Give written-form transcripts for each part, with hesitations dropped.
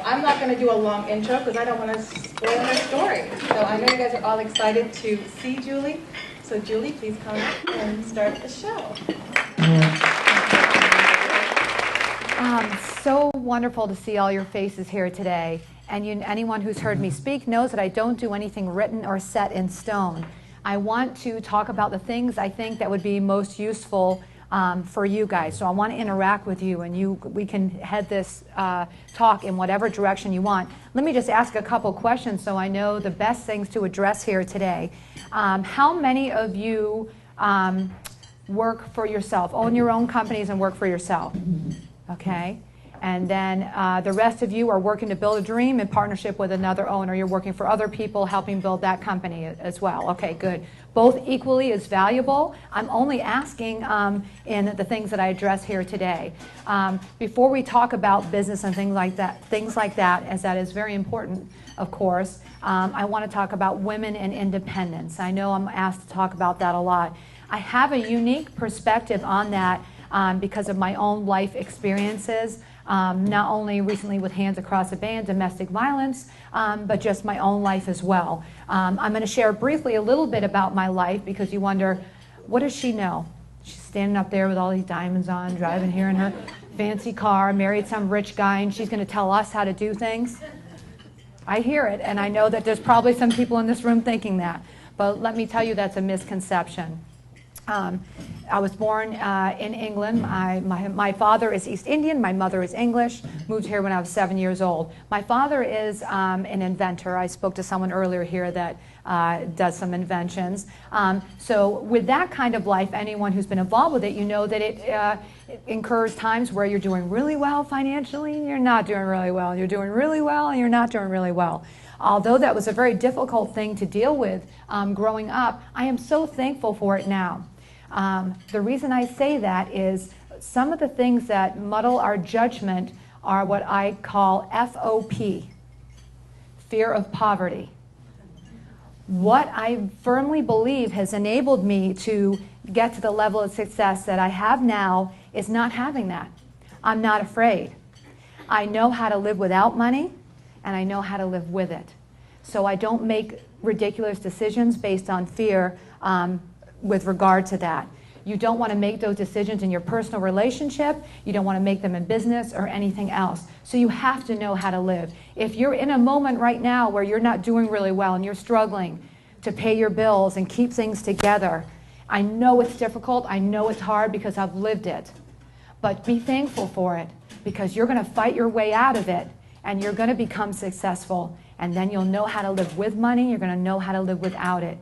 I'm not going to do a long intro because I don't want to spoil her story. So I know you guys are all excited to see Julie. So Julie, please come up and start the show. So wonderful to see all your faces here today. And anyone who's heard me speak knows that I don't do anything written or set in stone. I want to talk about the things I think that would be most useful for you guys. So I want to interact with you, and we can head this talk in whatever direction you want. Let me just ask a couple questions so I know the best things to address here today. How many of you work for yourself, own your own companies and work for yourself? Okay. And then the rest of you are working to build a dream in partnership with another owner. You're working for other people, helping build that company as well. Okay, good. Both equally as valuable. I'm only asking in the things that I address here today. Before we talk about business and things like that, as that is very important, of course, I want to talk about women and independence. I know I'm asked to talk about that a lot. I have a unique perspective on that because of my own life experiences. Not only recently with Hands Across the Bay and domestic violence, but just my own life as well. I'm going to share briefly a little bit about my life because you wonder, what does she know? She's standing up there with all these diamonds on, driving here in her fancy car, married some rich guy, and she's going to tell us how to do things. I hear it, and I know that there's probably some people in this room thinking that. But let me tell you, that's a misconception. I was born in England. My father is East Indian. My mother is English. Moved here when I was 7 years old. My father is an inventor. I spoke to someone earlier here that does some inventions. So with that kind of life, anyone who's been involved with it, you know that it incurs times where you're doing really well financially and you're not doing really well. You're doing really well and you're not doing really well. Although that was a very difficult thing to deal with growing up, I am so thankful for it now. The reason I say that is some of the things that muddle our judgment are what I call FOP, fear of poverty. What I firmly believe has enabled me to get to the level of success that I have now is not having that. I'm not afraid. I know how to live without money, and I know how to live with it. So I don't make ridiculous decisions based on fear with regard to that. You don't want to make those decisions in your personal relationship. You don't want to make them in business or anything else. So you have to know how to live. If you're in a moment right now where you're not doing really well and you're struggling to pay your bills and keep things together, I know it's difficult. I know it's hard because I've lived it. But be thankful for it because you're going to fight your way out of it and you're going to become successful. And then you'll know how to live with money. You're going to know how to live without it.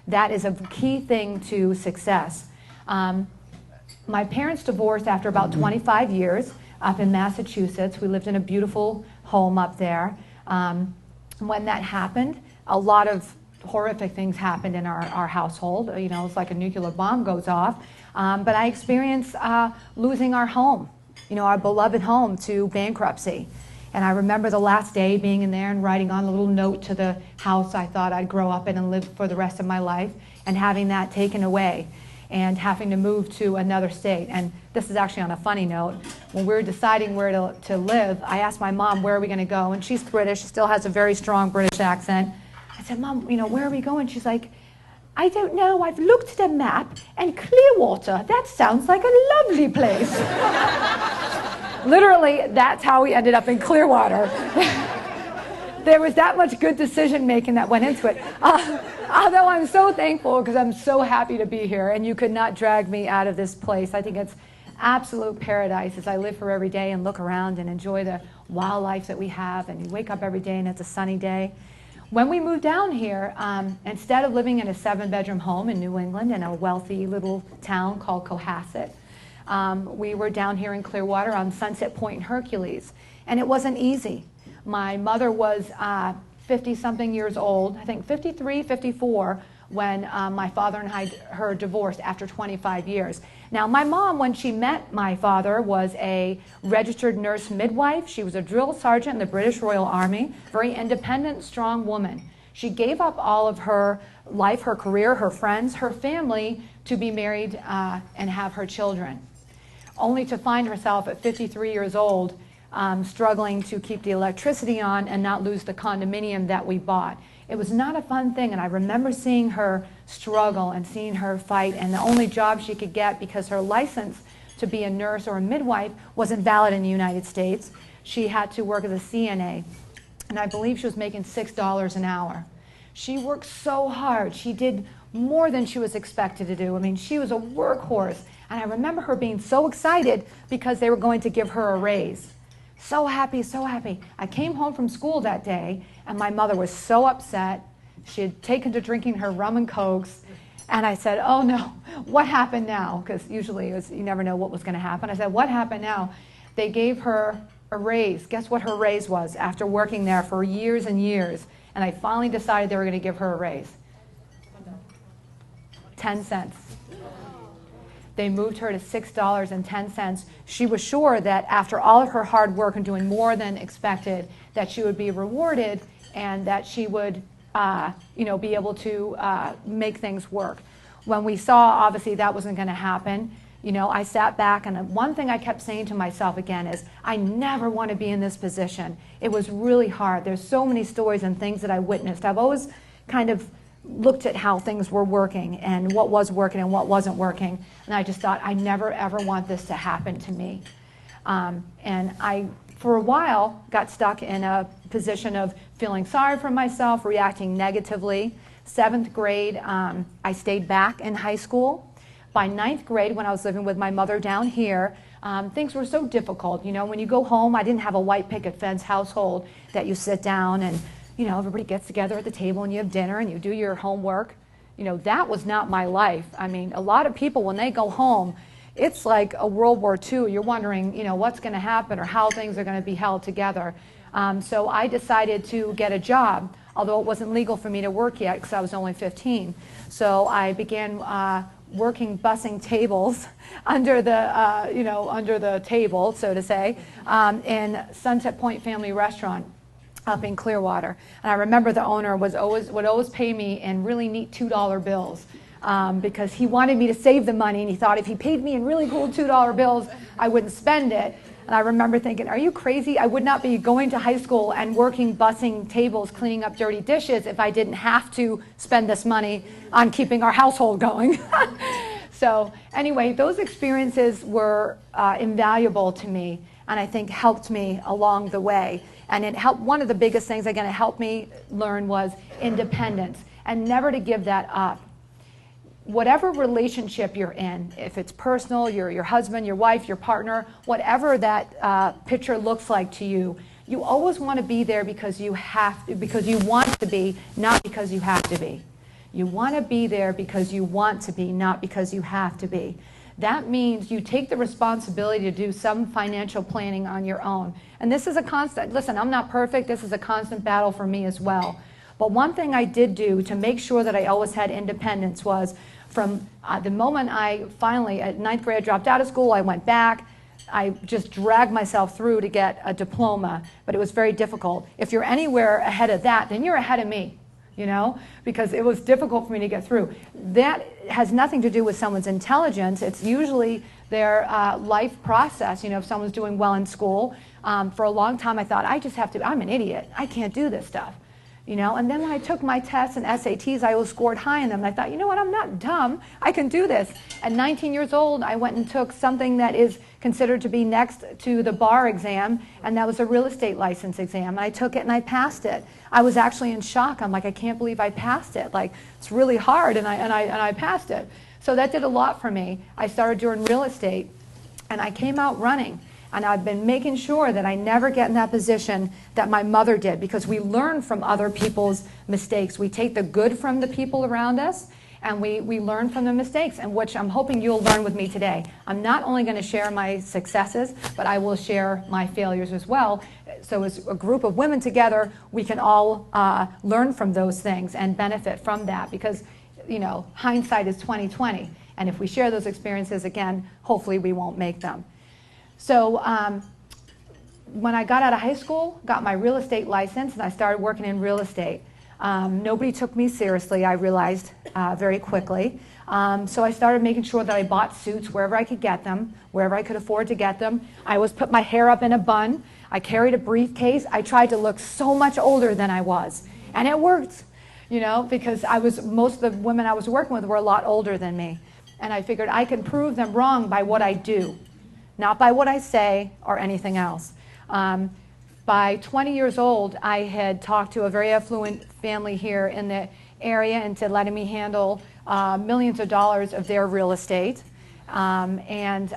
That is a key thing to success. My parents divorced after about 25 years up in Massachusetts. We lived in a beautiful home up there. When that happened, a lot of horrific things happened in our household. You know, it's like a nuclear bomb goes off. But I experienced losing our home, you know, our beloved home to bankruptcy. And I remember the last day being in there and writing on a little note to the house I thought I'd grow up in and live for the rest of my life, and having that taken away and having to move to another state. And this is actually on a funny note. When we were deciding where to live, I asked my mom, where are we going to go? And she's British, she still has a very strong British accent. I said, Mom, you know, where are we going? She's like, I don't know, I've looked at a map, and Clearwater, that sounds like a lovely place. Literally, that's how we ended up in Clearwater. There was that much good decision making that went into it. Although I'm so thankful because I'm so happy to be here, and you could not drag me out of this place. I think it's absolute paradise as I live for every day and look around and enjoy the wildlife that we have, and you wake up every day and it's a sunny day. When we moved down here, instead of living in a 7-bedroom home in New England in a wealthy little town called Cohasset, we were down here in Clearwater on Sunset Point in Hercules, and it wasn't easy. My mother was 50-something years old, I think 53, 54, when my father and her divorced after 25 years. Now, my mom, when she met my father, was a registered nurse midwife. She was a drill sergeant in the British Royal Army, very independent, strong woman. She gave up all of her life, her career, her friends, her family, to be married and have her children, only to find herself at 53 years old struggling to keep the electricity on and not lose the condominium that we bought. It was not a fun thing, and I remember seeing her struggle and seeing her fight, and the only job she could get, because her license to be a nurse or a midwife wasn't valid in the United States, she had to work as a CNA, and I believe she was making $6 an hour. She worked so hard. She did more than she was expected to do. I mean, she was a workhorse, and I remember her being so excited because they were going to give her a raise. So happy, so happy. I came home from school that day, and my mother was so upset. She had taken to drinking her rum and cokes, and I said, oh no, what happened now? Because usually you never know what was going to happen. I said, what happened now? They gave her a raise. Guess what her raise was after working there for years and years? And I finally decided they were going to give her a raise. 10 cents. They moved her to $6.10. She was sure that after all of her hard work and doing more than expected, that she would be rewarded and that she would be able to make things work. When we saw, obviously, that wasn't going to happen, I sat back, and one thing I kept saying to myself again is, I never want to be in this position. It was really hard. There's so many stories and things that I witnessed. I've always kind of looked at how things were working and what was working and what wasn't working, and I just thought, I never ever want this to happen to me. And I, for a while, got stuck in a position of feeling sorry for myself, reacting negatively. 7th grade, I stayed back in high school. By 9th grade, when I was living with my mother down here, things were so difficult. When you go home, I didn't have a white picket fence household that you sit down and everybody gets together at the table and you have dinner and you do your homework. That was not my life. I mean, a lot of people, when they go home, it's like a World War II. You're wondering, what's going to happen or how things are going to be held together. So I decided to get a job, although it wasn't legal for me to work yet because I was only 15. So I began working bussing tables under the table, so to say, in Sunset Point Family Restaurant up in Clearwater. And I remember the owner would always pay me in really neat $2 bills because he wanted me to save the money, and he thought if he paid me in really cool $2 bills, I wouldn't spend it. And I remember thinking, are you crazy? I would not be going to high school and working bussing tables, cleaning up dirty dishes if I didn't have to spend this money on keeping our household going. So anyway, those experiences were invaluable to me, and I think helped me along the way. And it helped. One of the biggest things, again, it helped me learn was independence, and never to give that up. Whatever relationship you're in, if it's personal, your husband, your wife, your partner, whatever that picture looks like to you, you always want to be there because you have to, because you want to be, not because you have to be. You want to be there because you want to be, not because you have to be. That means you take the responsibility to do some financial planning on your own. And this is a constant, listen, I'm not perfect, this is a constant battle for me as well. But one thing I did do to make sure that I always had independence was from the moment I finally, at 9th grade, I dropped out of school, I went back, I just dragged myself through to get a diploma, but it was very difficult. If you're anywhere ahead of that, then you're ahead of me, because it was difficult for me to get through. That has nothing to do with someone's intelligence. It's usually their life process. If someone's doing well in school, for a long time I thought, I'm an idiot. I can't do this stuff. And then when I took my tests and SATs, I always scored high in them. And I thought, you know what, I'm not dumb. I can do this. At 19 years old, I went and took something that is considered to be next to the bar exam, and that was a real estate license exam. And I took it and I passed it. I was actually in shock. I'm like, I can't believe I passed it. Like, it's really hard, and I passed it. So that did a lot for me. I started doing real estate, and I came out running. And I've been making sure that I never get in that position that my mother did, because we learn from other people's mistakes. We take the good from the people around us, and we learn from the mistakes, and which I'm hoping you'll learn with me today. I'm not only going to share my successes, but I will share my failures as well. So as a group of women together, we can all learn from those things and benefit from that, because hindsight is 20/20. And if we share those experiences again, hopefully we won't make them. So when I got out of high school, got my real estate license, and I started working in real estate. Nobody took me seriously, I realized very quickly. So I started making sure that I bought suits wherever I could get them, wherever I could afford to get them. I always put my hair up in a bun. I carried a briefcase. I tried to look so much older than I was. And it worked, because most of the women I was working with were a lot older than me. And I figured I could prove them wrong by what I do, not by what I say or anything else. By 20 years old, I had talked to a very affluent family here in the area into letting me handle millions of dollars of their real estate, and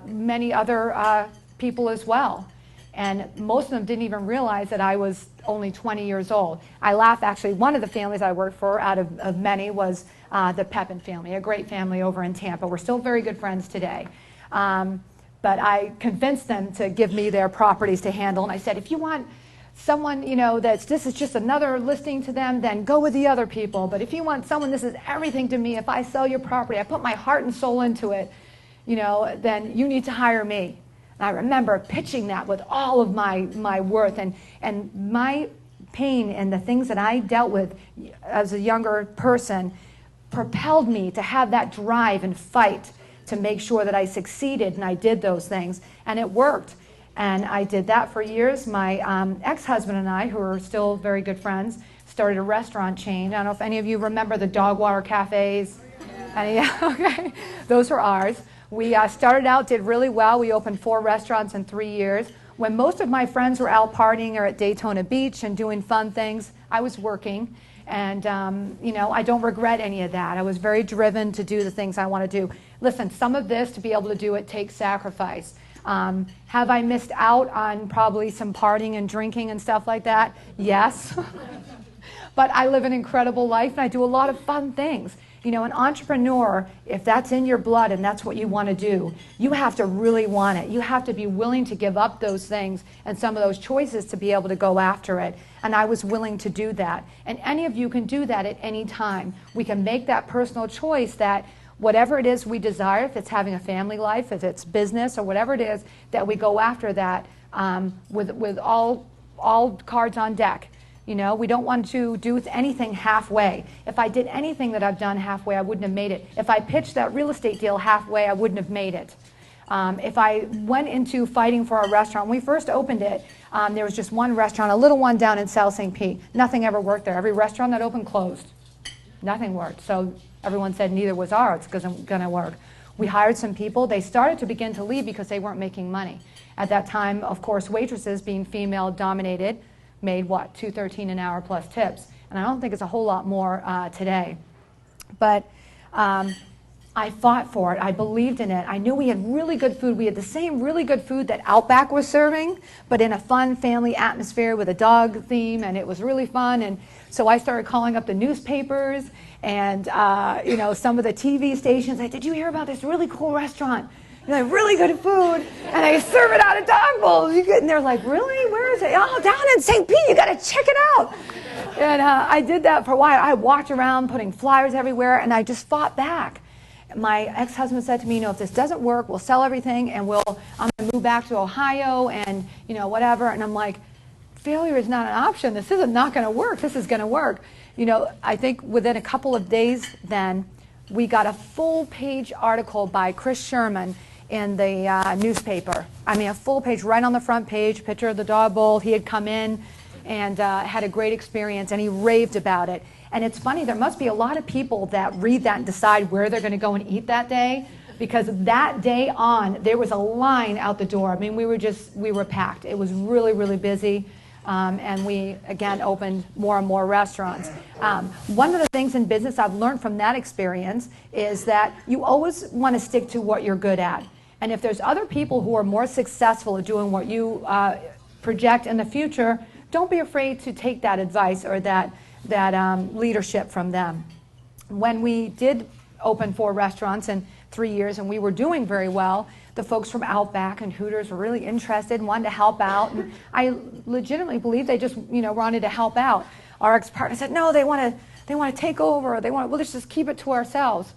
many other people as well. And most of them didn't even realize that I was only 20 years old. I laugh, actually, one of the families I worked for out of many was the Pepin family, a great family over in Tampa. We're still very good friends today. But I convinced them to give me their properties to handle. And I said, if you want someone, this is just another listing to them, then go with the other people. But if you want someone, this is everything to me. If I sell your property, I put my heart and soul into it, then you need to hire me. And I remember pitching that with all of my worth and my pain and the things that I dealt with as a younger person propelled me to have that drive and fight to make sure that I succeeded, and I did those things, and it worked. And I did that for years. My ex-husband and I, who are still very good friends, started a restaurant chain. I don't know if any of you remember the Dogwater Cafes. Okay, those were ours. We started out, did really well. We opened 4 restaurants in 3 years. When most of my friends were out partying or at Daytona Beach and doing fun things, I was working. And, I don't regret any of that. I was very driven to do the things I want to do. Listen, some of this, to be able to do it, takes sacrifice. Have I missed out on probably some partying and drinking and stuff like that? Yes. But I live an incredible life, and I do a lot of fun things. An entrepreneur, if that's in your blood and that's what you want to do, you have to really want it. You have to be willing to give up those things and some of those choices to be able to go after it. And I was willing to do that. And any of you can do that at any time. We can make that personal choice that whatever it is we desire, if it's having a family life, if it's business, or whatever it is, that we go after that with all cards on deck. We don't want to do anything halfway. If I did anything that I've done halfway, I wouldn't have made it. If I pitched that real estate deal halfway, I wouldn't have made it. If I went into fighting for a restaurant, when we first opened it, there was just one restaurant, a little one down in South St. Pete. Nothing ever worked there. Every restaurant that opened closed. Nothing worked. So everyone said neither was ours going to work. We hired some people. They started to begin to leave because they weren't making money. At that time, of course, waitresses, being female dominated, made $2.13 an hour plus tips. And I don't think it's a whole lot more today. But I fought for it. I believed in it. I knew we had really good food. We had the same really good food that Outback was serving, but in a fun family atmosphere with a dog theme, and it was really fun. And so I started calling up the newspapers and some of the TV stations. Did you hear about this really cool restaurant? They have really good food, and they serve it out of dog bowls. And they're like, really? Where is it? Oh, down in St. Pete. You got to check it out. And I did that for a while. I walked around putting flyers everywhere, and I just fought back. My ex-husband said to me, if this doesn't work, we'll sell everything, and I'm going to move back to Ohio, and whatever. And I'm like, failure is not an option. This isn't not going to work. This is going to work. I think within a couple of days then, we got a full-page article by Chris Sherman in the newspaper. A full page right on the front page, picture of the dog bowl. He had come in and had a great experience, and he raved about it. And it's funny, there must be a lot of people that read that and decide where they're going to go and eat that day, because that day on, there was a line out the door. We were packed. It was really, really busy. And we, again, opened more and more restaurants. One of the things in business I've learned from that experience is that you always want to stick to what you're good at. And if there's other people who are more successful at doing what you project in the future, don't be afraid to take that advice or that leadership from them. When we did open 4 restaurants in 3 years and we were doing very well, the folks from Outback and Hooters were really interested and wanted to help out. And I legitimately believe they just wanted to help out. Our ex-partner said, no, they want to take over. Or let's just keep it to ourselves.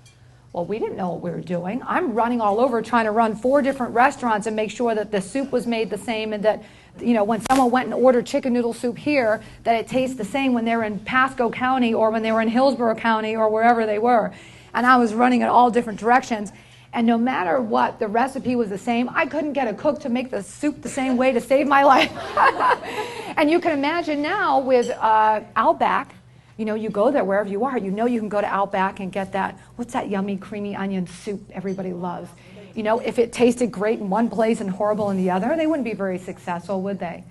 Well, we didn't know what we were doing. I'm running all over trying to run 4 different restaurants and make sure that the soup was made the same, and that when someone went and ordered chicken noodle soup here, that it tastes the same when they're in Pasco County or when they were in Hillsborough County or wherever they were. And I was running in all different directions. And no matter what, the recipe was the same. I couldn't get a cook to make the soup the same way to save my life. And you can imagine now with Outback, you know, you go there wherever you are, you know you can go to Outback and get that, what's that yummy creamy onion soup everybody loves? You know, if it tasted great in one place and horrible in the other, they wouldn't be very successful, would they?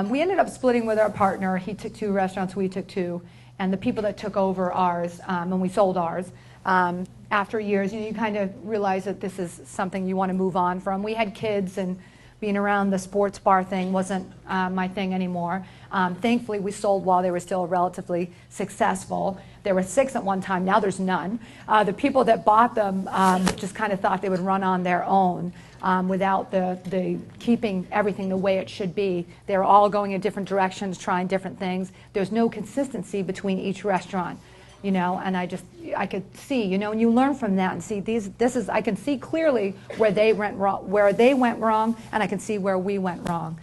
We ended up splitting with our partner. He took 2 restaurants, we took 2. And the people that took over ours, and we sold ours, after years, you know, you kind of realize that this is something you want to move on from. We had kids, and being around the sports bar thing wasn't my thing anymore. Thankfully, we sold while they were still relatively successful. There were 6 at one time, now there's none. The people that bought them just kind of thought they would run on their own without the keeping everything the way it should be. They're all going in different directions, trying different things. There's no consistency between each restaurant. You know, and I could see, you know, and you learn from that and see I can see clearly where they went wrong, and I can see where we went wrong.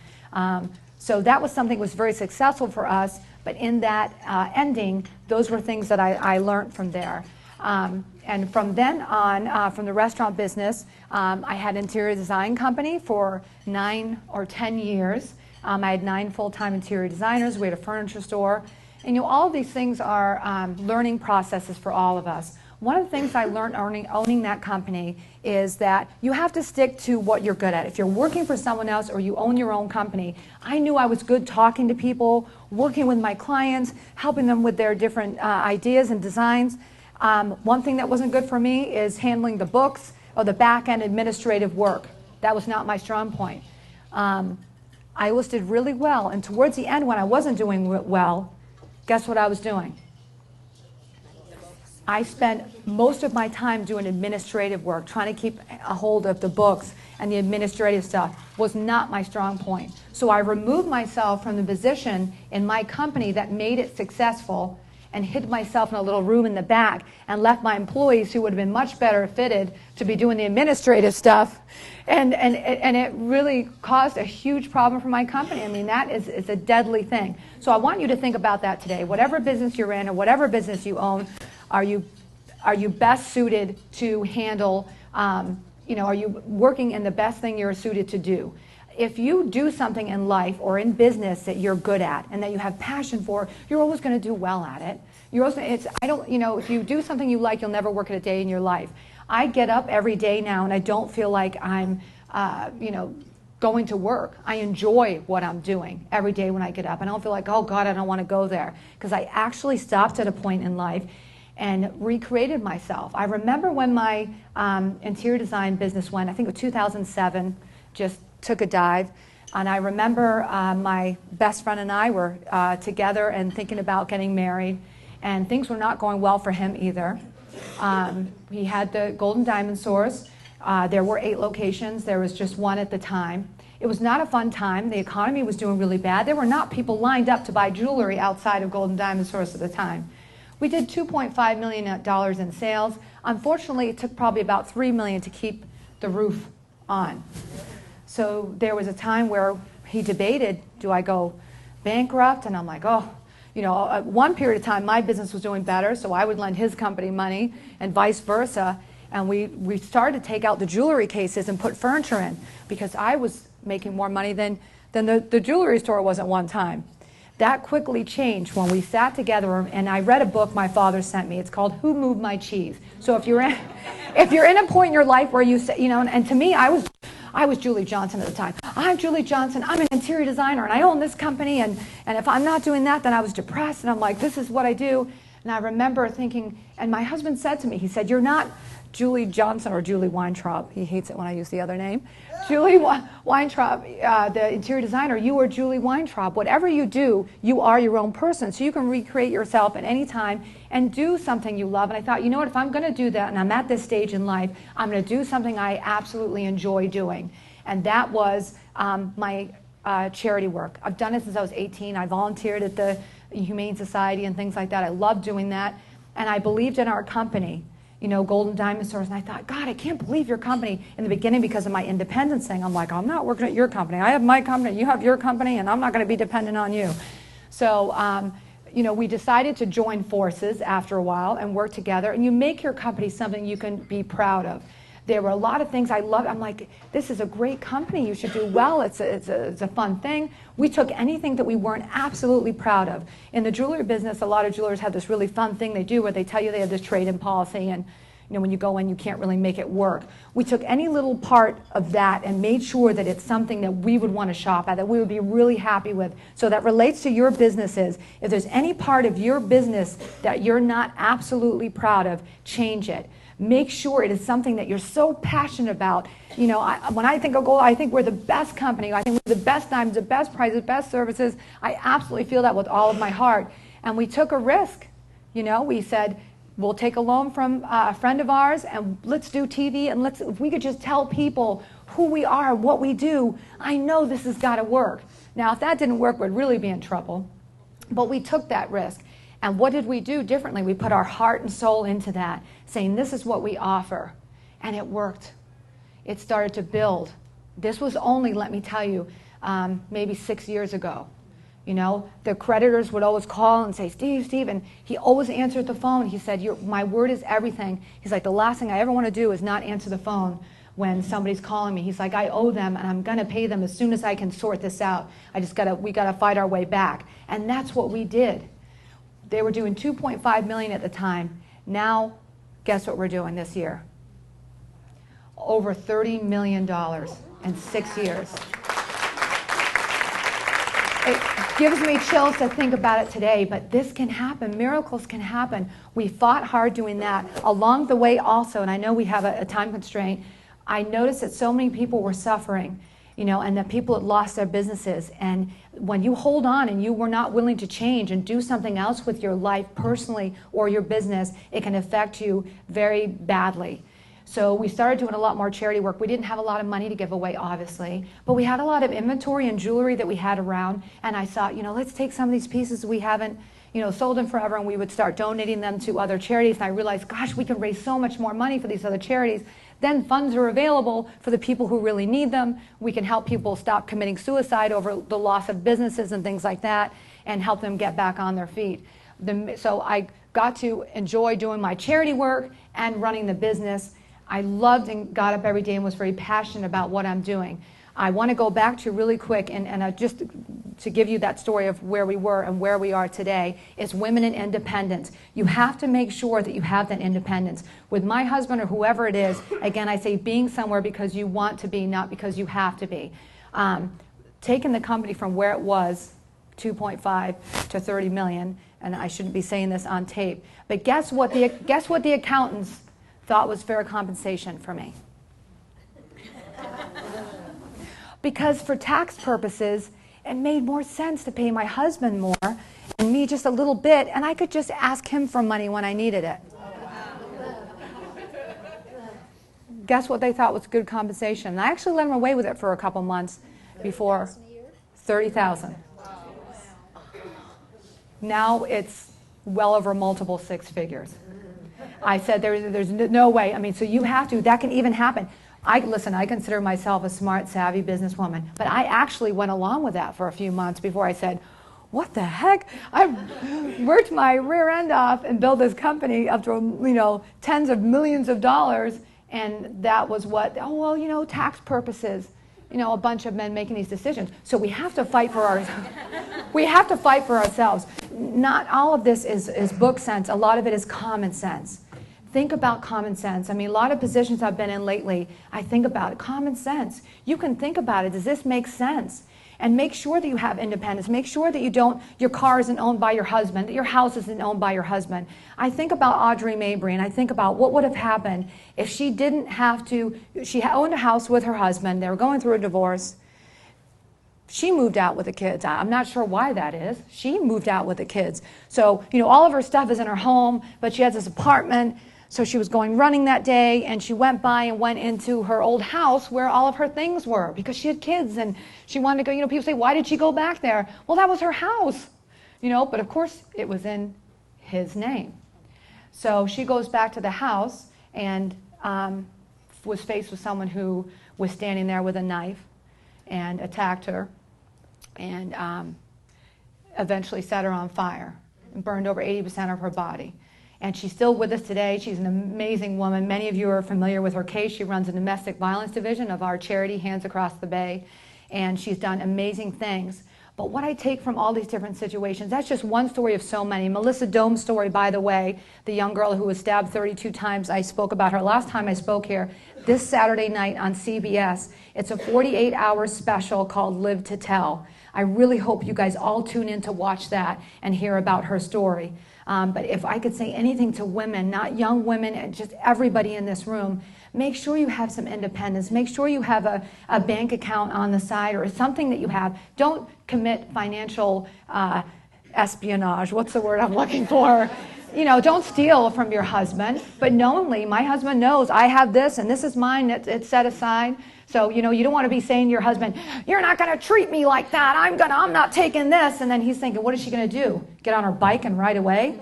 So that was something that was very successful for us, but in that ending, those were things that I learned from there. And from then on, from the restaurant business, I had an interior design company for 9 or 10 years. I had 9 full-time interior designers. We had a furniture store. And you know, all of these things are learning processes for all of us. One of the things I learned owning that company is that you have to stick to what you're good at. If you're working for someone else or you own your own company, I knew I was good talking to people, working with my clients, helping them with their different ideas and designs. One thing that wasn't good for me is handling the books or the back-end administrative work. That was not my strong point. I listed really well, and towards the end when I wasn't doing well, guess what I was doing? I spent most of my time doing administrative work, trying to keep a hold of the books, and the administrative stuff was not my strong point. So I removed myself from the position in my company that made it successful and hid myself in a little room in the back and left my employees, who would have been much better fitted to be doing the administrative stuff. And it really caused a huge problem for my company. I mean, that is a deadly thing. So I want you to think about that today. Whatever business you're in or whatever business you own, are you best suited to handle, you know, are you working in the best thing you're suited to do? If you do something in life or in business that you're good at and that you have passion for, you're always going to do well at it. You're also, you know, if you do something you like, you'll never work at a day in your life. I get up every day now and I don't feel like I'm, you know, going to work. I enjoy what I'm doing every day when I get up. I don't feel like, oh God, I don't want to go there, because I actually stopped at a point in life and recreated myself. I remember when my interior design business went, I think it was 2007, just took a dive. And I remember my best friend and I were together and thinking about getting married, and things were not going well for him either. He had the Golden Diamond Source. There were 8 locations. There was just 1 at the time. It was not a fun time. The economy was doing really bad. There were not people lined up to buy jewelry outside of Golden Diamond Source at the time. We did $2.5 million in sales. Unfortunately, it took probably about $3 million to keep the roof on. So there was a time where he debated, do I go bankrupt? And I'm like, oh, you know, at one period of time, my business was doing better, so I would lend his company money and vice versa. And we started to take out the jewelry cases and put furniture in, because I was making more money than the jewelry store was at one time. That quickly changed when we sat together, and I read a book my father sent me. It's called Who Moved My Cheese? So if you're in a point in your life where you say, you know, and to me, I was Julie Johnson at the time. I'm Julie Johnson, I'm an interior designer, and I own this company, and if I'm not doing that, then I was depressed, and I'm like, this is what I do. And I remember thinking, and my husband said to me, he said, you're not Julie Johnson or Julie Weintraub. He hates it when I use the other name. Julie Weintraub, the interior designer, you are Julie Weintraub. Whatever you do, you are your own person. So you can recreate yourself at any time and do something you love. And I thought, you know what, if I'm going to do that, and I'm at this stage in life, I'm going to do something I absolutely enjoy doing. And that was my charity work. I've done it since I was 18. I volunteered at the Humane Society and things like that. I loved doing that. And I believed in our company, you know, Golden Diamond Source, and I thought, God, I can't believe your company. In the beginning, because of my independence thing, I'm like, I'm not working at your company. I have my company, you have your company, and I'm not going to be dependent on you. So, you know, we decided to join forces after a while and work together, and you make your company something you can be proud of. There were a lot of things I loved. I'm like, this is a great company. You should do well. It's a fun thing. We took anything that we weren't absolutely proud of. In the jewelry business, a lot of jewelers have this really fun thing they do where they tell you they have this trade-in policy, and when you go in, you can't really make it work. We took any little part of that and made sure that it's something that we would want to shop at, that we would be really happy with. So that relates to your businesses. If there's any part of your business that you're not absolutely proud of, change it. Make sure it is something that you're so passionate about. When I think of gold, I think we're the best company. I think we're the best diamonds, the best prices, best services. I absolutely feel that with all of my heart. And we took a risk. We said, we'll take a loan from a friend of ours and let's do TV, and if we could just tell people who we are, what we do, I know this has got to work. Now, if that didn't work, we'd really be in trouble. But we took that risk. And what did we do differently? We put our heart and soul into that, saying this is what we offer. And it worked. It started to build. This was only, let me tell you, maybe 6 years ago. The creditors would always call and say, Steve, and he always answered the phone. He said, my word is everything. He's like, the last thing I ever want to do is not answer the phone when somebody's calling me. He's like, I owe them, and I'm going to pay them as soon as I can sort this out. We got to fight our way back. And that's what we did. They were doing $2.5 million at the time. Now, guess what we're doing this year? Over $30 million in 6 years. It gives me chills to think about it today, but this can happen. Miracles can happen. We fought hard doing that. Along the way also, and I know we have a time constraint, I noticed that so many people were suffering, and that people had lost their businesses. And when you hold on and you were not willing to change and do something else with your life personally or your business, it can affect you very badly. So we started doing a lot more charity work. We didn't have a lot of money to give away, obviously, but we had a lot of inventory and jewelry that we had around, and I thought, let's take some of these pieces we haven't, sold in forever, and we would start donating them to other charities, and I realized, gosh, we can raise so much more money for these other charities. Then funds are available for the people who really need them. We can help people stop committing suicide over the loss of businesses and things like that, and help them get back on their feet. So I got to enjoy doing my charity work and running the business. I loved and got up every day and was very passionate about what I'm doing. I want to go back to really quick, and just to give you that story of where we were and where we are today, is women in independence. You have to make sure that you have that independence. With my husband or whoever it is, again, I say being somewhere because you want to be, not because you have to be. Taking the company from where it was, 2.5 to 30 million, and I shouldn't be saying this on tape, but guess what the accountants thought was fair compensation for me. Because for tax purposes, it made more sense to pay my husband more and me just a little bit, and I could just ask him for money when I needed it. Guess what they thought was good compensation? And I actually let him away with it for a couple months before. $30,000. Now it's well over multiple six figures. I said, there's no way. So you have to. That can even happen. I consider myself a smart, savvy businesswoman, but I actually went along with that for a few months before I said, what the heck? I worked my rear end off and built this company up to, tens of millions of dollars, and that was what, tax purposes, a bunch of men making these decisions. So we have to fight for ourselves. Not all of this is book sense. A lot of it is common sense. Think about common sense. A lot of positions I've been in lately, I think about it. Common sense. You can think about it. Does this make sense? And make sure that you have independence. Make sure that your car isn't owned by your husband, that your house isn't owned by your husband. I think about Audrey Mabry, and I think about what would have happened if she didn't have to. She owned a house with her husband. They were going through a divorce. She moved out with the kids. I'm not sure why that is. She moved out with the kids. So, all of her stuff is in her home, but she has this apartment. So she was running that day, and she went into her old house where all of her things were because she had kids and she wanted to go. People say, why did she go back there? Well, that was her house, but of course it was in his name. So she goes back to the house and was faced with someone who was standing there with a knife and attacked her and eventually set her on fire and burned over 80% of her body. and she's still with us today. She's an amazing woman. Many of you are familiar with her case. She runs a domestic violence division of our charity, Hands Across the Bay, and she's done amazing things. But what I take from all these different situations, that's just one story of so many. Melissa Dome's story, by the way, the young girl who was stabbed 32 times, I spoke about her last time I spoke here, this Saturday night on CBS. It's a 48-hour special called Live to Tell. I really hope you guys all tune in to watch that and hear about her story. But if I could say anything to women, not young women, and just everybody in this room, make sure you have some independence. Make sure you have a bank account on the side or something that you have. Don't commit financial espionage. What's the word I'm looking for? You know, don't steal from your husband, but knowingly, my husband knows I have this and this is mine, it's set aside. So, you know, you don't want to be saying to your husband, you're not going to treat me like that. I'm not taking this. And then he's thinking, what is she going to do? Get on her bike and ride away?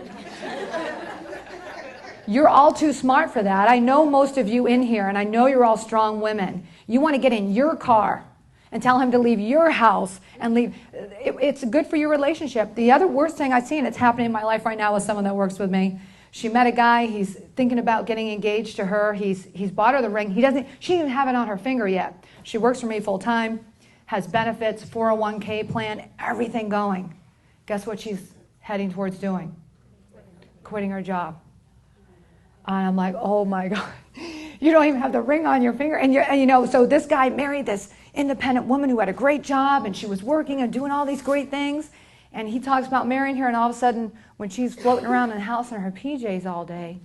You're all too smart for that. I know most of you in here, and I know you're all strong women. You want to get in your car and tell him to leave your house and leave. It's good for your relationship. The other worst thing I've seen, it's happening in my life right now with someone that works with me. She met a guy, he's thinking about getting engaged to her. He's bought her the ring. She doesn't even have it on her finger yet. She works for me full time, has benefits, 401k plan, everything going. Guess what she's heading towards doing? Quitting her job. And I'm like, oh my God, you don't even have the ring on your finger. And you know, so this guy married this independent woman who had a great job and she was working and doing all these great things. And he talks about marrying her, and all of a sudden, when she's floating around in the house in her PJs all day,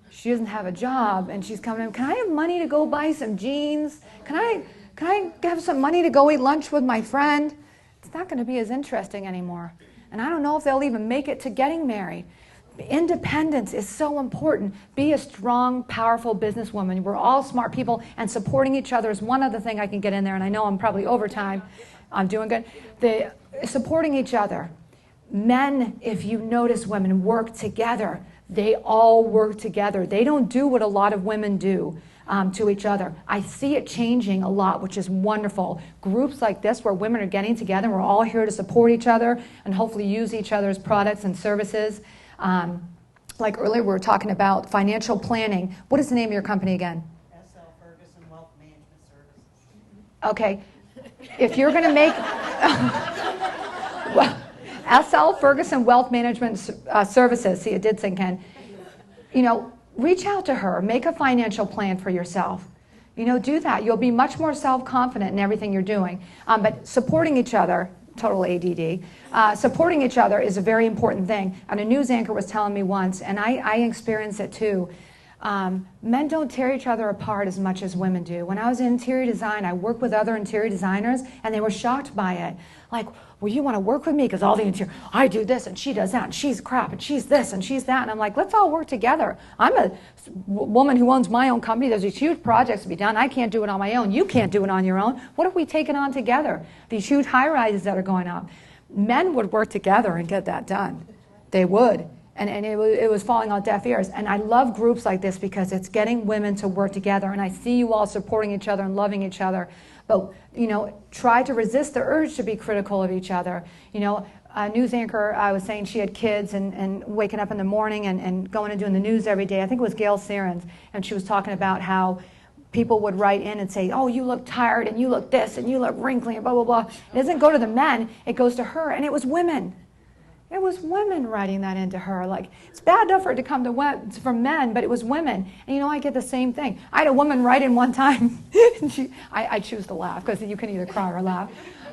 she doesn't have a job, and she's coming in, can I have money to go buy some jeans? Can I have some money to go eat lunch with my friend? It's not going to be as interesting anymore. And I don't know if they'll even make it to getting married. Independence is so important. Be a strong, powerful businesswoman. We're all smart people, and supporting each other is one other thing I can get in there, and I know I'm probably over time. I'm doing good. Supporting each other. Men, if you notice women, work together. They all work together. They don't do what a lot of women do to each other. I see it changing a lot, which is wonderful. Groups like this where women are getting together, we're all here to support each other and hopefully use each other's products and services. Like earlier we were talking about financial planning. What is the name of your company again? S.L. Ferguson Wealth Management Services. Okay. If you're going to make... well, S.L. Ferguson Wealth Management Services, see, it did sink in. You know, reach out to her. Make a financial plan for yourself. You know, do that. You'll be much more self-confident in everything you're doing. But supporting each other, total ADD, supporting each other is a very important thing. And a news anchor was telling me once, and I experienced it too, men don't tear each other apart as much as women do. When I was in interior design, I worked with other interior designers, and they were shocked by it. Like, well, you want to work with me? Because all the interior, I do this, and she does that, and she's crap, and she's this, and she's that. And I'm like, let's all work together. I'm a woman who owns my own company. There's these huge projects to be done. I can't do it on my own. You can't do it on your own. What if we take it on together? These huge high-rises that are going up. Men would work together and get that done. They would. And it was falling on deaf ears. And I love groups like this because it's getting women to work together. And I see you all supporting each other and loving each other. But, you know, try to resist the urge to be critical of each other. You know, a news anchor, I was saying she had kids and waking up in the morning and going and doing the news every day. I think it was Gail Sirens. And she was talking about how people would write in and say, oh, you look tired and you look this and you look wrinkly and blah, blah, blah. It doesn't go to the men. It goes to her. And it was women. It was women writing that into her. Like, it's bad enough for it to come to from men, but it was women. And, you know, I get the same thing. I had a woman write in one time. And I choose to laugh because you can either cry or laugh.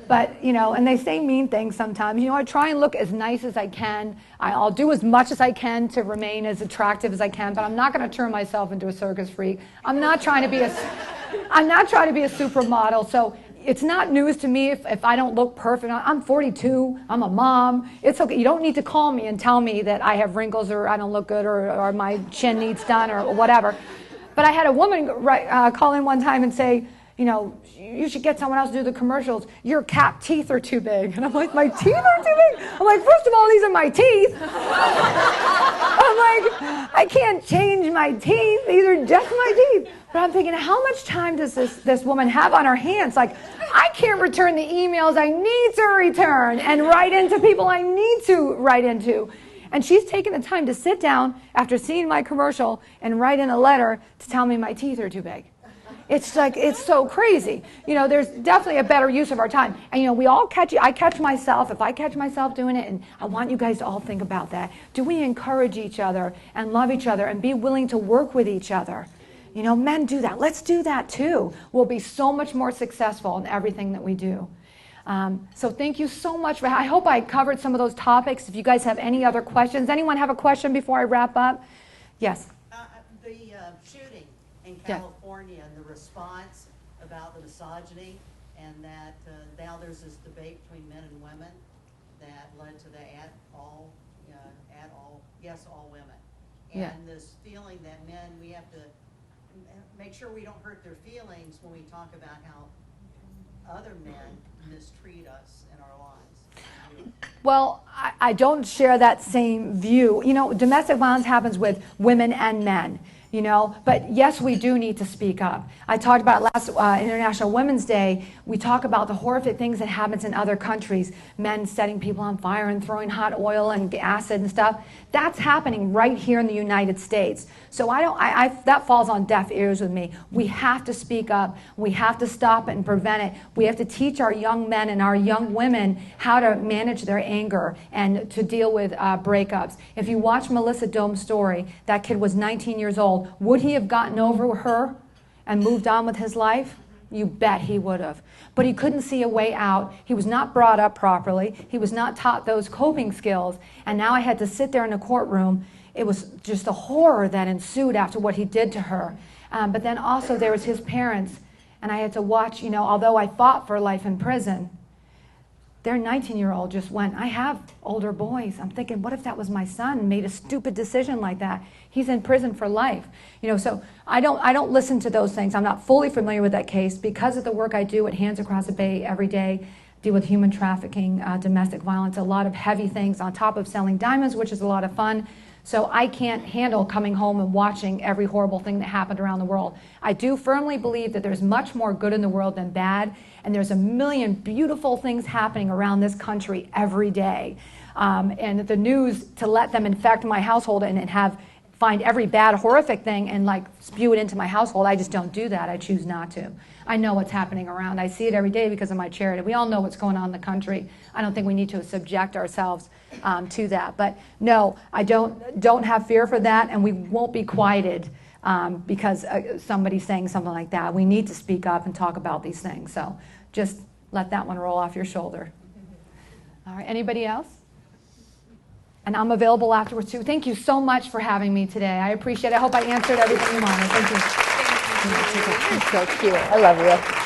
But, you know, and they say mean things sometimes. You know, I try and look as nice as I can. I'll do as much as I can to remain as attractive as I can, but I'm not going to turn myself into a circus freak. I'm not trying to be a supermodel. So it's not news to me if I don't look perfect. I'm 42. I'm a mom. It's okay. You don't need to call me and tell me that I have wrinkles or I don't look good or my chin needs done or whatever. But I had a woman call in one time and say, you know, you should get someone else to do the commercials. Your cap teeth are too big. And I'm like, my teeth are too big? I'm like, first of all, these are my teeth. I'm like, I can't change my teeth. These are just my teeth. But I'm thinking, how much time does this woman have on her hands? Like, I can't return the emails I need to return and write into people I need to write into. And she's taken the time to sit down after seeing my commercial and write in a letter to tell me my teeth are too big. It's like, it's so crazy. You know, there's definitely a better use of our time. And, you know, we all catch it. I catch myself, if I catch myself doing it, and I want you guys to all think about that. Do we encourage each other and love each other and be willing to work with each other? You know, men do that. Let's do that too. We'll be so much more successful in everything that we do. So thank you so much. I hope I covered some of those topics. If you guys have any other questions. Anyone have a question before I wrap up? Yes. The shooting in Yeah. California and the response about the misogyny, and that now there's this debate between men and women that led to the all women. And Yeah. this feeling that men, we have to make sure we don't hurt their feelings when we talk about how other men mistreat us in our lives. Well, I don't share that same view. You know, domestic violence happens with women and men, you know, but yes, we do need to speak up. I talked about last International Women's Day. We talk about the horrific things that happens in other countries, men setting people on fire and throwing hot oil and acid and stuff. That's happening right here in the United States. So that falls on deaf ears with me. We have to speak up. We have to stop it and prevent it. We have to teach our young men and our young women how to manage their anger and to deal with breakups. If you watch Melissa Dome's story, that kid was 19 years old. Would he have gotten over her and moved on with his life? You bet he would have. But he couldn't see a way out. He was not brought up properly. He was not taught those coping skills. And now I had to sit there in the courtroom. It was just the horror that ensued after what he did to her. But then also there was his parents. And I had to watch, you know, although I fought for life in prison, their 19-year-old just went, I have older boys. I'm thinking, what if that was my son and made a stupid decision like that? He's in prison for life. You know, so I don't listen to those things. I'm not fully familiar with that case because of the work I do at Hands Across the Bay every day, deal with human trafficking, domestic violence, a lot of heavy things on top of selling diamonds, which is a lot of fun. So I can't handle coming home and watching every horrible thing that happened around the world. I do firmly believe that there's much more good in the world than bad, and there's a million beautiful things happening around this country every day. And the news, to let them infect my household and find every bad, horrific thing and like spew it into my household, I just don't do that. I choose not to. I know what's happening around. I see it every day because of my charity. We all know what's going on in the country. I don't think we need to subject ourselves to that. But no, I don't have fear for that, and we won't be quieted because somebody's saying something like that. We need to speak up and talk about these things. So just let that one roll off your shoulder. All right, anybody else? And I'm available afterwards too. Thank you so much for having me today. I appreciate it. I hope I answered everything you wanted. Thank you. You're so cute. I love you.